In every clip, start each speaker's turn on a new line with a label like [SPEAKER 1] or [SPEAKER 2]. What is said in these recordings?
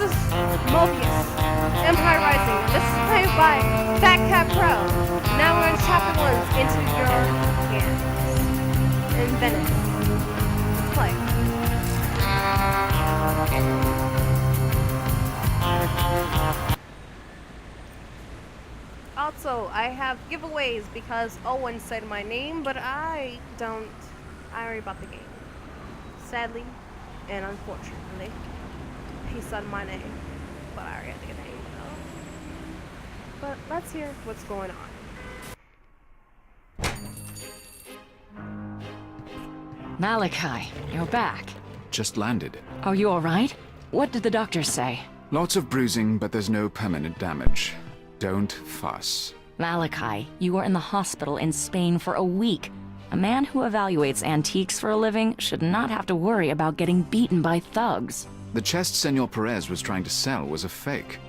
[SPEAKER 1] This is Moebius, Empire Rising, and this is played by Fat Cat Pro. Now we're in Chapter 1, Into Your Hands. In Venice. Let's play. Also, I have giveaways because Owen said my name, but I don't. I already bought the game. Sadly and unfortunately. He said my name, but I already had the name, though. But let's hear what's going on.
[SPEAKER 2] Malachi, you're back.
[SPEAKER 3] Just landed.
[SPEAKER 2] Are you alright? What did the doctor say?
[SPEAKER 3] Lots of bruising, but there's no permanent damage. Don't fuss.
[SPEAKER 2] Malachi, you were in the hospital in Spain for a week. A man who evaluates antiques for a living should not have to worry about getting beaten by thugs.
[SPEAKER 3] The chest Senor Perez was trying to sell was a fake.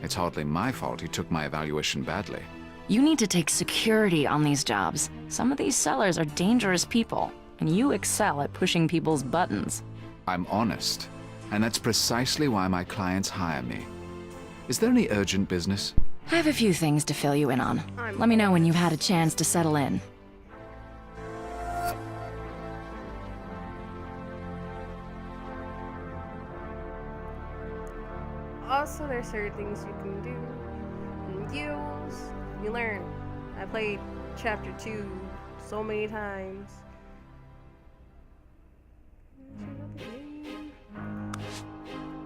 [SPEAKER 3] It's hardly my fault he took my evaluation badly.
[SPEAKER 2] You need to take security on these jobs. Some of these sellers are dangerous people, and you excel at pushing people's buttons.
[SPEAKER 3] I'm honest, and that's precisely why my clients hire me. Is there any urgent business?
[SPEAKER 2] I have a few things to fill you in on. Let me know when you've had a chance to settle in.
[SPEAKER 1] Also, there's certain things you can do and use. You learn. I played Chapter 2 so many times.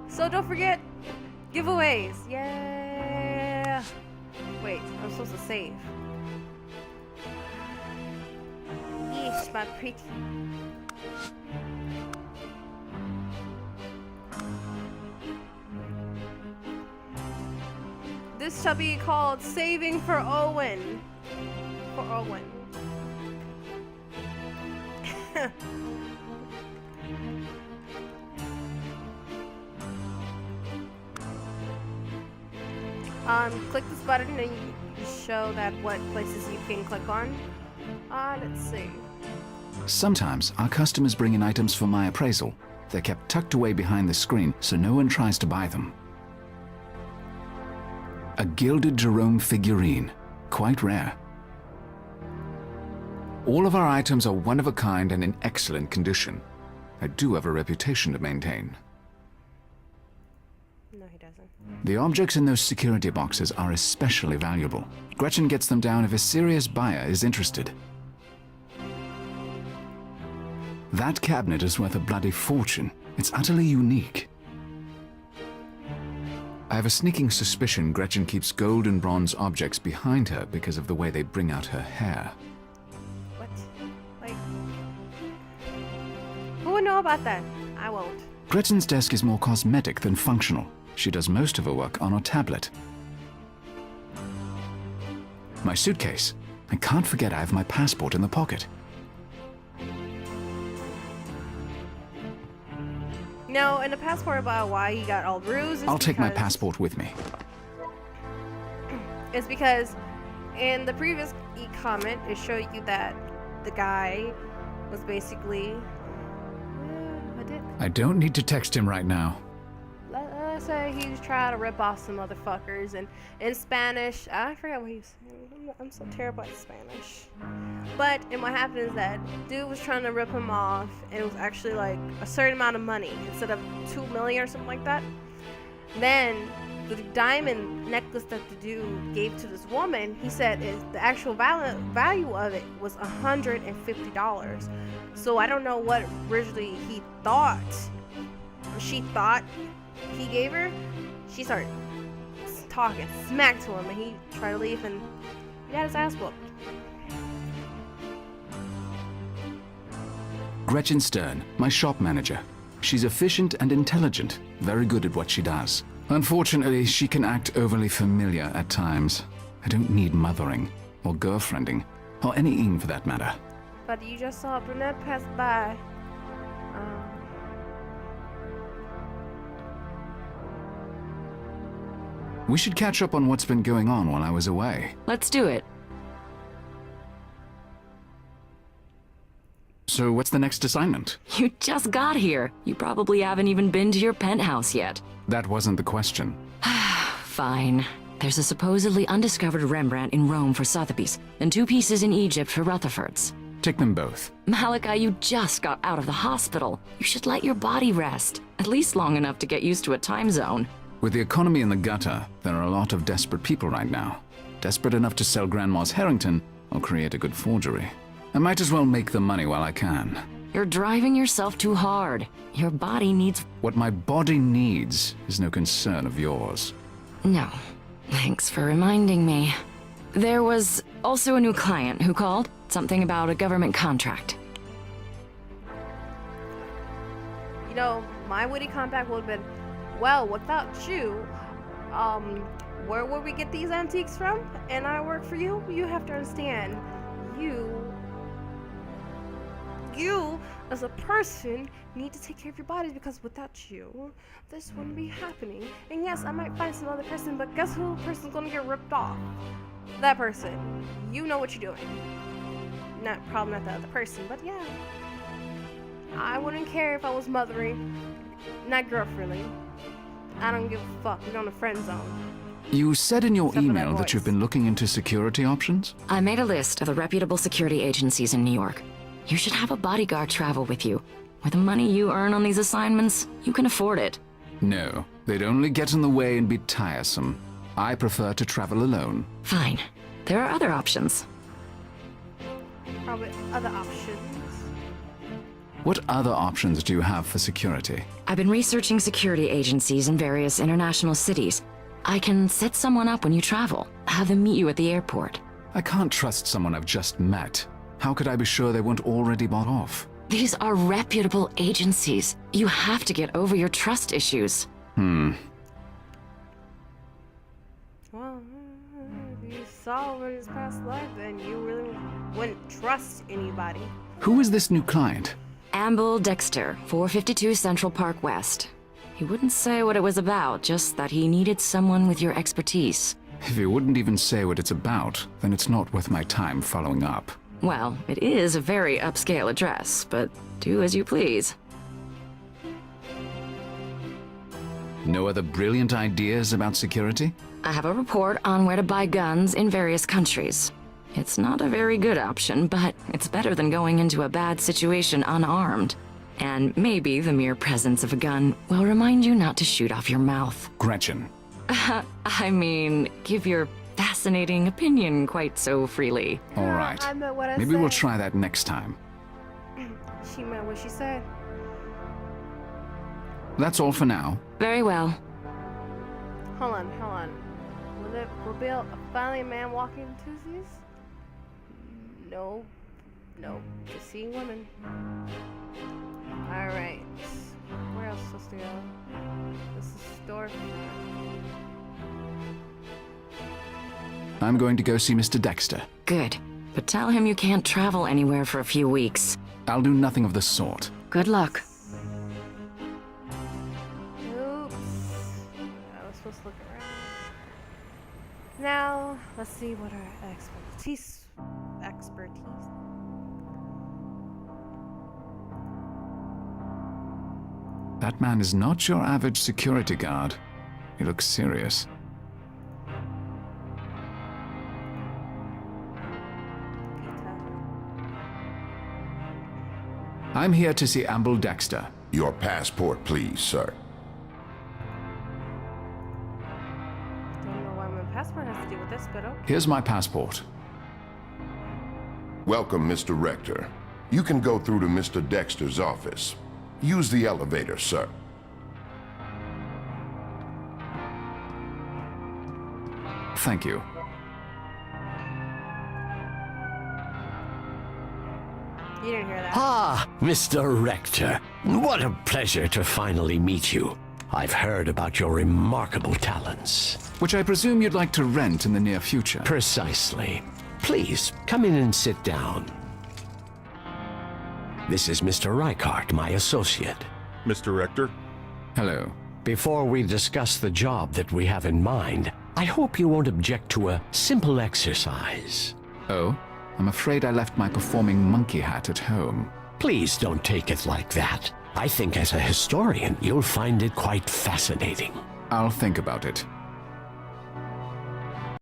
[SPEAKER 1] So don't forget, giveaways. Yeah. Wait, I'm supposed to save. Yeesh, my pretty. This shall be called Saving for Owen. For Owen. Click this button and you show that what places you can click on. Let's see.
[SPEAKER 3] Sometimes our customers bring in items for my appraisal. They're kept tucked away behind the screen so no one tries to buy them. A gilded Jerome figurine, quite rare. All of our items are one of a kind and in excellent condition. I do have a reputation to maintain.
[SPEAKER 1] No, he doesn't.
[SPEAKER 3] The objects in those security boxes are especially valuable. Gretchen gets them down if a serious buyer is interested. That cabinet is worth a bloody fortune. It's utterly unique. I have a sneaking suspicion Gretchen keeps gold and bronze objects behind her because of the way they bring out her hair.
[SPEAKER 1] What? Like, who would know about that? I won't.
[SPEAKER 3] Gretchen's desk is more cosmetic than functional. She does most of her work on her tablet. My suitcase. I can't forget I have my passport in the pocket.
[SPEAKER 1] No, in the passport about why he got all bruised.
[SPEAKER 3] I'll take my passport with me.
[SPEAKER 1] It's because in the previous comment, it showed you that the guy was basically a dick.
[SPEAKER 3] I don't need to text him right now.
[SPEAKER 1] Let's say he was trying to rip off some motherfuckers, and in Spanish, I forget what he was saying. I'm so terrible at Spanish. But, and what happened is that dude was trying to rip him off, and it was actually like a certain amount of money instead of 2 million or something like that. Then the diamond necklace that the dude gave to this woman, he said the actual value of it was $150. So I don't know what originally he thought. She thought he gave her. She started talking smack to him, and he tried to leave, and he got his ass whooped.
[SPEAKER 3] Gretchen Stern, my shop manager. She's efficient and intelligent, very good at what she does. Unfortunately, she can act overly familiar at times. I don't need mothering, or girlfriending, or anything for that matter.
[SPEAKER 1] But you just saw a brunette pass by.
[SPEAKER 3] We should catch up on what's been going on while I was away.
[SPEAKER 2] Let's do it.
[SPEAKER 3] So what's the next assignment?
[SPEAKER 2] You just got here. You probably haven't even been to your penthouse yet.
[SPEAKER 3] That wasn't the question.
[SPEAKER 2] Fine. There's a supposedly undiscovered Rembrandt in Rome for Sotheby's, and 2 pieces in Egypt for Rutherford's.
[SPEAKER 3] Take them both.
[SPEAKER 2] Malachi, you just got out of the hospital. You should let your body rest, at least long enough to get used to a time zone.
[SPEAKER 3] With the economy in the gutter, there are a lot of desperate people right now. Desperate enough to sell Grandma's Harrington or create a good forgery. I might as well make the money while I can.
[SPEAKER 2] You're driving yourself too hard. Your body needs...
[SPEAKER 3] What my body needs is no concern of yours.
[SPEAKER 2] No. Thanks for reminding me. There was also a new client who called. Something about a government contract.
[SPEAKER 1] You know, my witty comeback would have been, well, without you, where would we get these antiques from? And I work for you? You have to understand, you as a person need to take care of your bodies, because without you, this wouldn't be happening. And yes, I might find some other person, but guess who person's gonna get ripped off? That person. You know what you're doing. Probably not the other person, but yeah. I wouldn't care if I was mothering, not girlfriending. I don't give a fuck. We're on the friend zone.
[SPEAKER 3] You said in your
[SPEAKER 1] Except for that
[SPEAKER 3] email that
[SPEAKER 1] voice.
[SPEAKER 3] you've been looking into security options?
[SPEAKER 2] I made a list of the reputable security agencies in New York. You should have a bodyguard travel with you. With the money you earn on these assignments, you can afford it.
[SPEAKER 3] No, they'd only get in the way and be tiresome. I prefer to travel alone.
[SPEAKER 2] Fine. There are other options.
[SPEAKER 1] Probably other options.
[SPEAKER 3] What other options do you have for security?
[SPEAKER 2] I've been researching security agencies in various international cities. I can set someone up when you travel. Have them meet you at the airport.
[SPEAKER 3] I can't trust someone I've just met. How could I be sure they weren't already bought off?
[SPEAKER 2] These are reputable agencies. You have to get over your trust issues.
[SPEAKER 1] Well, if you saw over his past life, then you really wouldn't trust anybody.
[SPEAKER 3] Who is this new client?
[SPEAKER 2] Amble Dexter, 452 Central Park West. He wouldn't say what it was about, just that he needed someone with your expertise.
[SPEAKER 3] If he wouldn't even say what it's about, then it's not worth my time following up.
[SPEAKER 2] Well, it is a very upscale address, but do as you please.
[SPEAKER 3] No other brilliant ideas about security?
[SPEAKER 2] I have a report on where to buy guns in various countries. It's not a very good option, but it's better than going into a bad situation unarmed. And maybe the mere presence of a gun will remind you not to shoot off your mouth.
[SPEAKER 3] Gretchen.
[SPEAKER 2] I mean, give your fascinating opinion quite so freely.
[SPEAKER 3] All right.
[SPEAKER 1] I meant what I
[SPEAKER 3] Maybe
[SPEAKER 1] said.
[SPEAKER 3] we'll try that next time.
[SPEAKER 1] She meant what she said.
[SPEAKER 3] That's all for now.
[SPEAKER 2] Very well.
[SPEAKER 1] Hold on. Will Bill finally a man walking in Tuesdays? No. Just seeing women. Alright. Where else supposed to go? This is store.
[SPEAKER 3] I'm going to go see Mr. Dexter.
[SPEAKER 2] Good. But tell him you can't travel anywhere for a few weeks.
[SPEAKER 3] I'll do nothing of the sort.
[SPEAKER 2] Good luck.
[SPEAKER 1] Oops. I was supposed to look around. Now, let's see what our expertise.
[SPEAKER 3] That man is not your average security guard. He looks serious. I'm here to see Amble Dexter.
[SPEAKER 4] Your passport, please, sir.
[SPEAKER 1] Don't know why my passport has to do with this, but okay.
[SPEAKER 3] Here's my passport.
[SPEAKER 4] Welcome, Mr. Rector. You can go through to Mr. Dexter's office. Use the elevator, sir.
[SPEAKER 3] Thank you.
[SPEAKER 1] You didn't hear that.
[SPEAKER 5] Ah, Mr. Rector. What a pleasure to finally meet you. I've heard about your remarkable talents.
[SPEAKER 3] Which I presume you'd like to rent in the near future.
[SPEAKER 5] Precisely. Please, come in and sit down. This is Mr. Reichart, my associate.
[SPEAKER 6] Mr. Rector?
[SPEAKER 3] Hello.
[SPEAKER 5] Before we discuss the job that we have in mind, I hope you won't object to a simple exercise.
[SPEAKER 3] Oh? I'm afraid I left my performing monkey hat at home.
[SPEAKER 5] Please don't take it like that. I think as a historian, you'll find it quite fascinating.
[SPEAKER 3] I'll think about it.